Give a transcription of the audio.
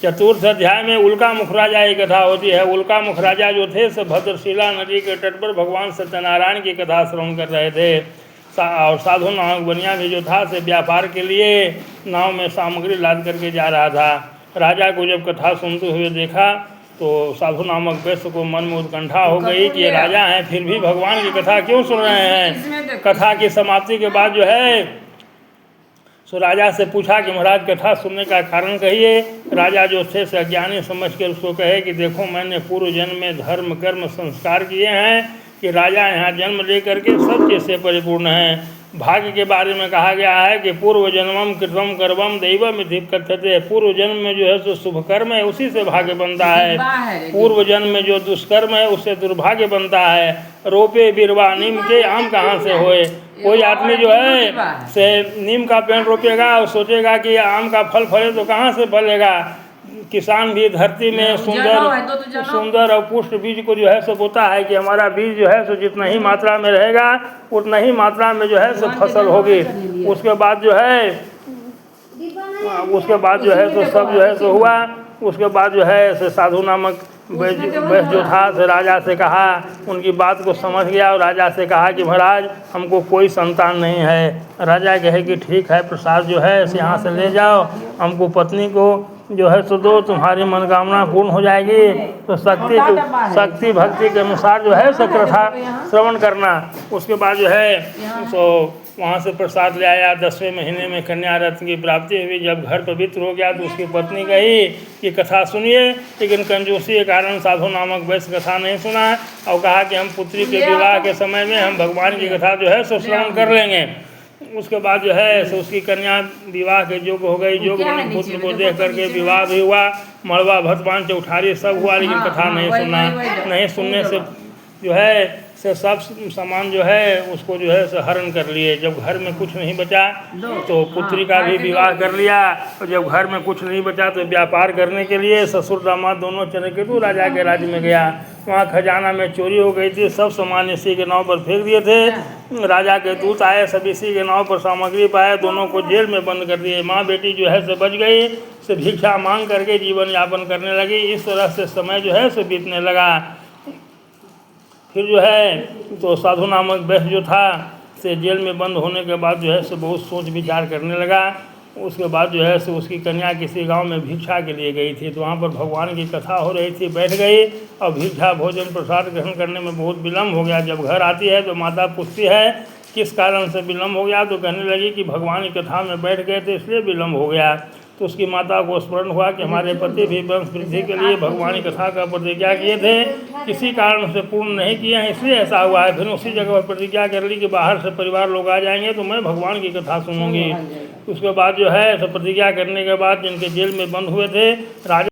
चतुर्थ अध्याय में उल्का मुख राजा की कथा होती है। उल्का मुख राजा जो थे सब भद्रशिला नदी के तट पर भगवान सत्यनारायण की कथा श्रवण कर रहे थे। और साधु नामक बनिया भी जो था से व्यापार के लिए नाव में सामग्री लाद करके जा रहा था। राजा को जब कथा सुनते हुए देखा तो साधु नामक वैश्य को मन में उत्कंठा हो गई कि ये राजा हैं फिर भी भगवान की कथा क्यों सुन रहे हैं। कथा की समाप्ति के बाद जो है सो राजा से पूछा कि महाराज कथा सुनने का कारण कहिए। राजा जो थे से अज्ञानी समझ कर उसको कहे कि देखो मैंने पूर्व जन्म में धर्म कर्म संस्कार किए हैं कि राजा यहाँ जन्म लेकर के सब चीज़ से परिपूर्ण हैं। भाग्य के बारे में कहा गया है कि पूर्व जन्मम कृतम कर्मम दैवम इति कथ्यते। पूर्व जन्म में जो है सो शुभ कर्म है उसी से भाग्य बनता है। पूर्व जन्म में जो दुष्कर्म है उससे दुर्भाग्य बनता है। रोपे बिरवा नीम के आम कहाँ से होए। कोई आदमी जो है से नीम का पेड़ रोपेगा और सोचेगा कि आम का फल फले तो कहाँ से फलेगा। किसान भी धरती में सुंदर और पुष्ट बीज को जो है सो बोता है कि हमारा बीज जो है सो जितना ही मात्रा में रहेगा उतना ही मात्रा में जो है सो फसल होगी। उसके बाद जो है तो सब जो है सो हुआ। उसके बाद जो है सो साधु नामक वैश्य जो था से राजा से कहा, उनकी बात को समझ गया और राजा से कहा कि महाराज हमको कोई संतान नहीं है। राजा कहे कि ठीक है प्रसाद जो है यहाँ से ले जाओ, हमको पत्नी को जो है सो दो, तुम्हारी मनोकामना पूर्ण हो जाएगी। तो शक्ति भक्ति के अनुसार जो है सो कथा श्रवण करना। उसके बाद जो है सो वहाँ से प्रसाद ले आया। 10वें महीने में कन्या रत्न की प्राप्ति हुई। जब घर पवित्र हो गया तो उसकी पत्नी कही कि कथा सुनिए, लेकिन कंजूसी के कारण साधु नामक वैश्य कथा नहीं सुना और कहा कि हम पुत्री के विवाह के समय में हम भगवान की कथा जो है सो श्रवण कर लेंगे। उसके बाद जो है सो उसकी कन्या विवाह के योग्य हो गई। योग्य बने पुत्र को देख करके विवाह भी हुआ, मड़वा भतपान चौठारी सब हुआ, लेकिन कथा नहीं सुना। नहीं सुनने से जो है से सब सामान जो है उसको जो है हरण कर लिए। जब घर में कुछ नहीं बचा तो पुत्री का भी विवाह कर लिया। और जब घर में कुछ नहीं बचा तो व्यापार करने के लिए ससुर दामाद दोनों चले के तो राजा के राज्य में गया। वहाँ खजाना में चोरी हो गई थी, सब सामान इसी के नाव पर फेंक दिए थे। राजा के दूत आए, सब इसी के नाव पर सामग्री पाए, दोनों को जेल में बंद कर दिए। माँ बेटी जो है से बच गई, से भिक्षा मांग करके जीवन यापन करने लगी। इस तरह से समय जो है से बीतने लगा। फिर जो है तो साधु नामक वैश्य जो था से जेल में बंद होने के बाद जो है सो बहुत सोच विचार करने लगा। उसके बाद जो है सो उसकी कन्या किसी गांव में भिक्षा के लिए गई थी, तो वहाँ पर भगवान की कथा हो रही थी, बैठ गई और भिक्षा भोजन प्रसाद ग्रहण करने में बहुत विलम्ब हो गया। जब घर आती है तो माता पूछती है किस कारण से विलम्ब हो गया, तो कहने लगी कि भगवान की कथा में बैठ गए थे इसलिए विलम्ब हो गया। तो उसकी माता को स्मरण हुआ कि हमारे पति भी वंश वृद्धि के लिए भगवान की कथा का प्रतिज्ञा किए थे, किसी कारण से पूर्ण नहीं किए हैं इसलिए ऐसा हुआ है। फिर उसी जगह पर प्रतिज्ञा कर ली कि बाहर से परिवार लोग आ जाएंगे तो मैं भगवान की कथा सुनूंगी। उसके बाद जो है तो प्रतिज्ञा करने के बाद जिनके जेल में बंद हुए थे राजा